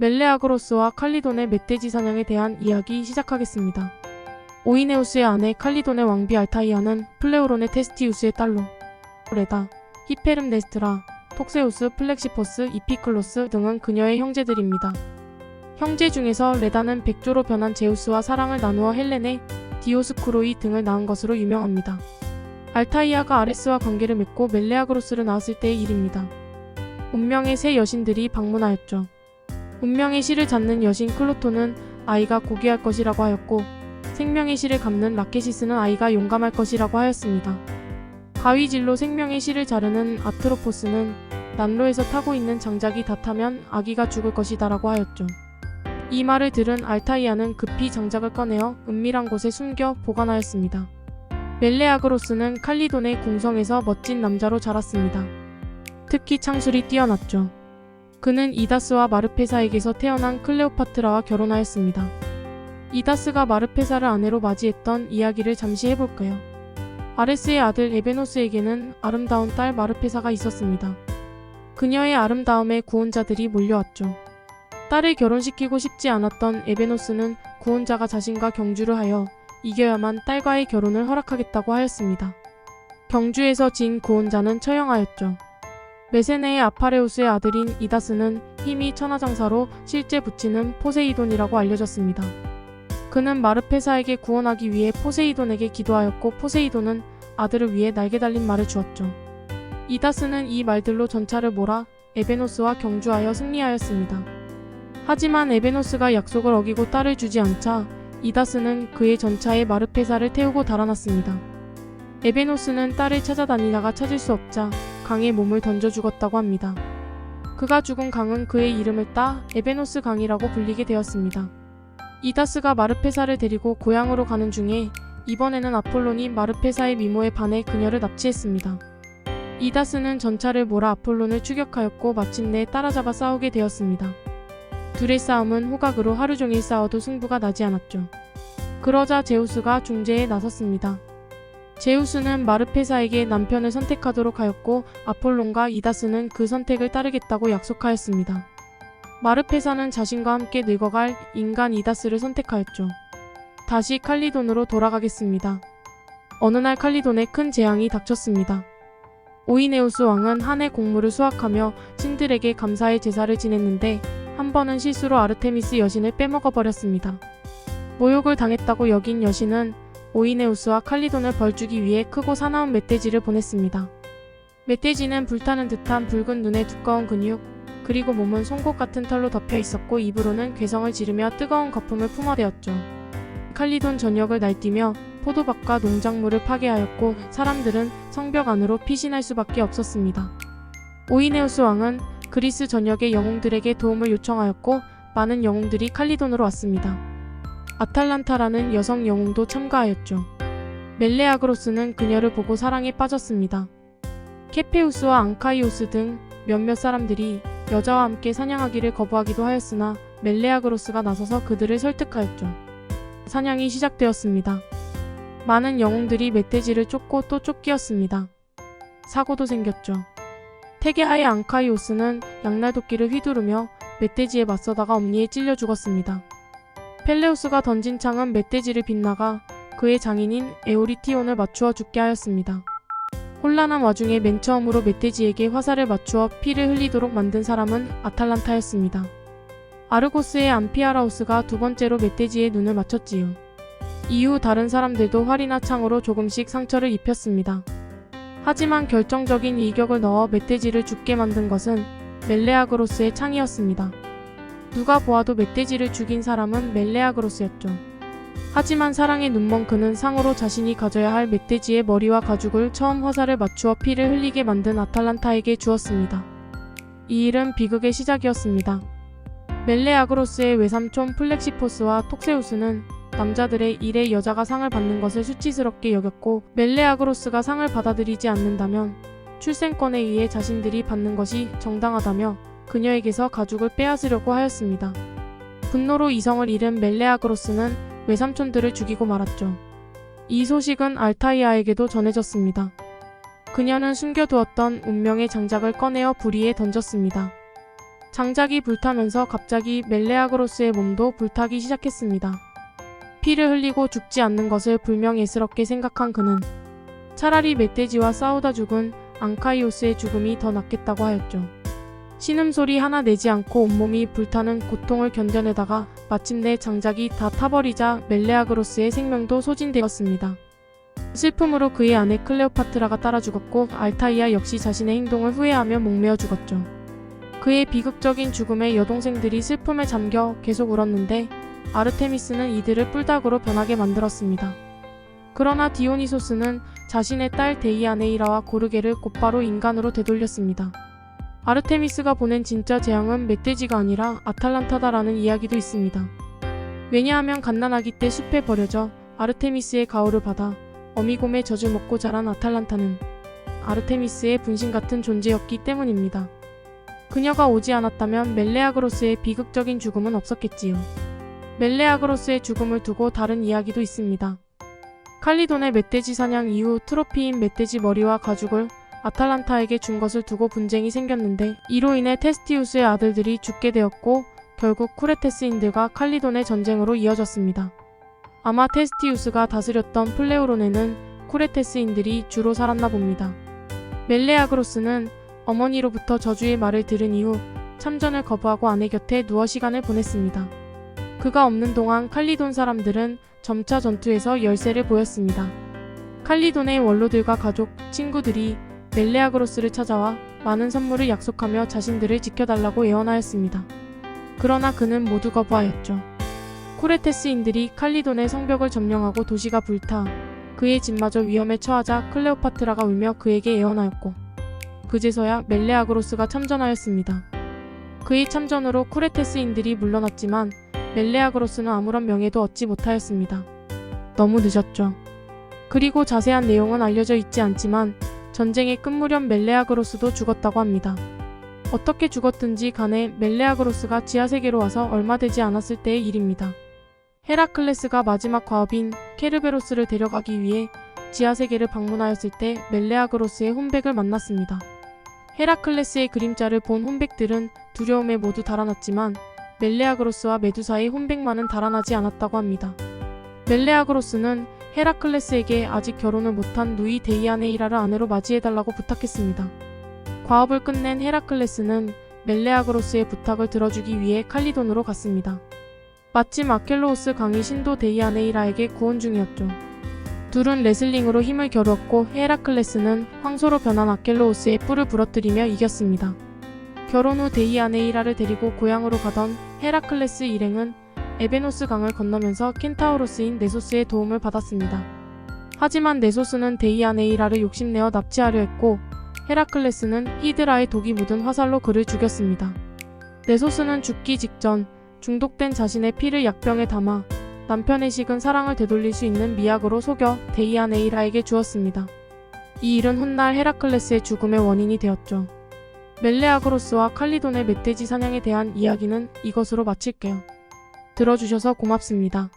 멜레아그로스와 칼리돈의 멧돼지 사냥에 대한 이야기 시작하겠습니다. 오이네우스의 아내 칼리돈의 왕비 알타이아는 플레오론의 테스티우스의 딸로 레다, 히페름네스트라, 톡세우스, 플렉시포스, 이피클로스 등은 그녀의 형제들입니다. 형제 중에서 레다는 백조로 변한 제우스와 사랑을 나누어 헬레네, 디오스쿠로이 등을 낳은 것으로 유명합니다. 알타이아가 아레스와 관계를 맺고 멜레아그로스를 낳았을 때의 일입니다. 운명의 세 여신들이 방문하였죠. 운명의 실을 잡는 여신 클로토는 아이가 고귀할 것이라고 하였고, 생명의 실을 감는 라케시스는 아이가 용감할 것이라고 하였습니다. 가위질로 생명의 실을 자르는 아트로포스는 난로에서 타고 있는 장작이 다 타면 아기가 죽을 것이다 라고 하였죠. 이 말을 들은 알타이아는 급히 장작을 꺼내어 은밀한 곳에 숨겨 보관하였습니다. 멜레아그로스는 칼리돈의 궁성에서 멋진 남자로 자랐습니다. 특히 창술이 뛰어났죠. 그는 이다스와 마르페사에게서 태어난 클레오파트라와 결혼하였습니다. 이다스가 마르페사를 아내로 맞이했던 이야기를 잠시 해볼까요? 아레스의 아들 에베노스에게는 아름다운 딸 마르페사가 있었습니다. 그녀의 아름다움에 구혼자들이 몰려왔죠. 딸을 결혼시키고 싶지 않았던 에베노스는 구혼자가 자신과 경주를 하여 이겨야만 딸과의 결혼을 허락하겠다고 하였습니다. 경주에서 진 구혼자는 처형하였죠. 메세네의 아파레우스의 아들인 이다스는 힘이 천하장사로 실제 부친은 포세이돈이라고 알려졌습니다. 그는 마르페사에게 구원하기 위해 포세이돈에게 기도하였고, 포세이돈은 아들을 위해 날개 달린 말을 주었죠. 이다스는 이 말들로 전차를 몰아 에베노스와 경주하여 승리하였습니다. 하지만 에베노스가 약속을 어기고 딸을 주지 않자 이다스는 그의 전차에 마르페사를 태우고 달아났습니다. 에베노스는 딸을 찾아다니다가 찾을 수 없자 강에 몸을 던져 죽었다고 합니다. 그가 죽은 강은 그의 이름을 따 에베노스 강이라고 불리게 되었습니다. 이다스가 마르페사를 데리고 고향으로 가는 중에 이번에는 아폴론이 마르페사의 미모에 반해 그녀를 납치했습니다. 이다스는 전차를 몰아 아폴론을 추격하였고 마침내 따라잡아 싸우게 되었습니다. 둘의 싸움은 호각으로 하루 종일 싸워도 승부가 나지 않았죠. 그러자 제우스가 중재에 나섰습니다. 제우스는 마르페사에게 남편을 선택하도록 하였고, 아폴론과 이다스는 그 선택을 따르겠다고 약속하였습니다. 마르페사는 자신과 함께 늙어갈 인간 이다스를 선택하였죠. 다시 칼리돈으로 돌아가겠습니다. 어느 날 칼리돈에 큰 재앙이 닥쳤습니다. 오이네우스 왕은 한 해 곡물을 수확하며 신들에게 감사의 제사를 지냈는데 한 번은 실수로 아르테미스 여신을 빼먹어버렸습니다. 모욕을 당했다고 여긴 여신은 오이네우스와 칼리돈을 벌주기 위해 크고 사나운 멧돼지를 보냈습니다. 멧돼지는 불타는 듯한 붉은 눈에 두꺼운 근육, 그리고 몸은 송곳 같은 털로 덮여 있었고 입으로는 괴성을 지르며 뜨거운 거품을 뿜어대었죠. 칼리돈 전역을 날뛰며 포도밭과 농작물을 파괴하였고 사람들은 성벽 안으로 피신할 수밖에 없었습니다. 오이네우스 왕은 그리스 전역의 영웅들에게 도움을 요청하였고 많은 영웅들이 칼리돈으로 왔습니다. 아탈란타라는 여성 영웅도 참가하였죠. 멜레아그로스는 그녀를 보고 사랑에 빠졌습니다. 케페우스와 앙카이오스 등 몇몇 사람들이 여자와 함께 사냥하기를 거부하기도 하였으나 멜레아그로스가 나서서 그들을 설득하였죠. 사냥이 시작되었습니다. 많은 영웅들이 멧돼지를 쫓고 또 쫓기었습니다. 사고도 생겼죠. 태계하의 앙카이오스는 양날도끼를 휘두르며 멧돼지에 맞서다가 엄니에 찔려 죽었습니다. 펠레우스가 던진 창은 멧돼지를 빗나가 그의 장인인 에오리티온을 맞추어 죽게 하였습니다. 혼란한 와중에 맨 처음으로 멧돼지에게 화살을 맞추어 피를 흘리도록 만든 사람은 아탈란타였습니다. 아르고스의 암피아라우스가 두 번째로 멧돼지의 눈을 맞췄지요. 이후 다른 사람들도 활이나 창으로 조금씩 상처를 입혔습니다. 하지만 결정적인 일격을 넣어 멧돼지를 죽게 만든 것은 멜레아그로스의 창이었습니다. 누가 보아도 멧돼지를 죽인 사람은 멜레아그로스였죠. 하지만 사랑에 눈먼 그는 상으로 자신이 가져야 할 멧돼지의 머리와 가죽을 처음 화살을 맞추어 피를 흘리게 만든 아탈란타에게 주었습니다. 이 일은 비극의 시작이었습니다. 멜레아그로스의 외삼촌 플렉시포스와 톡세우스는 남자들의 일에 여자가 상을 받는 것을 수치스럽게 여겼고, 멜레아그로스가 상을 받아들이지 않는다면 출생권에 의해 자신들이 받는 것이 정당하다며 그녀에게서 가죽을 빼앗으려고 하였습니다. 분노로 이성을 잃은 멜레아그로스는 외삼촌들을 죽이고 말았죠. 이 소식은 알타이아에게도 전해졌습니다. 그녀는 숨겨두었던 운명의 장작을 꺼내어 불 위에 던졌습니다. 장작이 불타면서 갑자기 멜레아그로스의 몸도 불타기 시작했습니다. 피를 흘리고 죽지 않는 것을 불명예스럽게 생각한 그는 차라리 멧돼지와 싸우다 죽은 앙카이오스의 죽음이 더 낫겠다고 하였죠. 신음소리 하나 내지 않고 온몸이 불타는 고통을 견뎌내다가 마침내 장작이 다 타버리자 멜레아그로스의 생명도 소진되었습니다. 슬픔으로 그의 아내 클레오파트라가 따라 죽었고 알타이아 역시 자신의 행동을 후회하며 목매어 죽었죠. 그의 비극적인 죽음에 여동생들이 슬픔에 잠겨 계속 울었는데 아르테미스는 이들을 뿔닭으로 변하게 만들었습니다. 그러나 디오니소스는 자신의 딸 데이아네이라와 고르게를 곧바로 인간으로 되돌렸습니다. 아르테미스가 보낸 진짜 재앙은 멧돼지가 아니라 아탈란타다라는 이야기도 있습니다. 왜냐하면 갓난아기 때 숲에 버려져 아르테미스의 가호를 받아 어미곰의 젖을 먹고 자란 아탈란타는 아르테미스의 분신 같은 존재였기 때문입니다. 그녀가 오지 않았다면 멜레아그로스의 비극적인 죽음은 없었겠지요. 멜레아그로스의 죽음을 두고 다른 이야기도 있습니다. 칼리돈의 멧돼지 사냥 이후 트로피인 멧돼지 머리와 가죽을 아탈란타에게 준 것을 두고 분쟁이 생겼는데 이로 인해 테스티우스의 아들들이 죽게 되었고 결국 쿠레테스인들과 칼리돈의 전쟁으로 이어졌습니다. 아마 테스티우스가 다스렸던 플레오론에는 쿠레테스인들이 주로 살았나 봅니다. 멜레아그로스는 어머니로부터 저주의 말을 들은 이후 참전을 거부하고 아내 곁에 누워 시간을 보냈습니다. 그가 없는 동안 칼리돈 사람들은 점차 전투에서 열세를 보였습니다. 칼리돈의 원로들과 가족, 친구들이 멜레아그로스를 찾아와 많은 선물을 약속하며 자신들을 지켜달라고 예언하였습니다. 그러나 그는 모두 거부하였죠. 쿠레테스인들이 칼리돈의 성벽을 점령하고 도시가 불타 그의 집마저 위험에 처하자 클레오파트라가 울며 그에게 예언하였고 그제서야 멜레아그로스가 참전하였습니다. 그의 참전으로 쿠레테스인들이 물러났지만 멜레아그로스는 아무런 명예도 얻지 못하였습니다. 너무 늦었죠. 그리고 자세한 내용은 알려져 있지 않지만 전쟁의 끝 무렵 멜레아그로스도 죽었다고 합니다. 어떻게 죽었든지 간에 멜레아그로스가 지하세계로 와서 얼마 되지 않았을 때의 일입니다. 헤라클레스가 마지막 과업인 케르베로스를 데려가기 위해 지하세계를 방문하였을 때 멜레아그로스의 혼백을 만났습니다. 헤라클레스의 그림자를 본 혼백들은 두려움에 모두 달아났지만 멜레아그로스와 메두사의 혼백만은 달아나지 않았다고 합니다. 멜레아그로스는 헤라클레스에게 아직 결혼을 못한 누이 데이아네이라를 아내로 맞이해달라고 부탁했습니다. 과업을 끝낸 헤라클레스는 멜레아그로스의 부탁을 들어주기 위해 칼리돈으로 갔습니다. 마침 아켈로오스 강이 신도 데이아네이라에게 구원 중이었죠. 둘은 레슬링으로 힘을 겨루었고 헤라클레스는 황소로 변한 아켈로오스의 뿔을 부러뜨리며 이겼습니다. 결혼 후 데이아네이라를 데리고 고향으로 가던 헤라클레스 일행은 에베노스 강을 건너면서 켄타우로스인 네소스의 도움을 받았습니다. 하지만 네소스는 데이아네이라를 욕심내어 납치하려 했고 헤라클레스는 히드라의 독이 묻은 화살로 그를 죽였습니다. 네소스는 죽기 직전 중독된 자신의 피를 약병에 담아 남편의 식은 사랑을 되돌릴 수 있는 미약으로 속여 데이아네이라에게 주었습니다. 이 일은 훗날 헤라클레스의 죽음의 원인이 되었죠. 멜레아그로스와 칼리돈의 멧돼지 사냥에 대한 이야기는 이것으로 마칠게요. 들어주셔서 고맙습니다.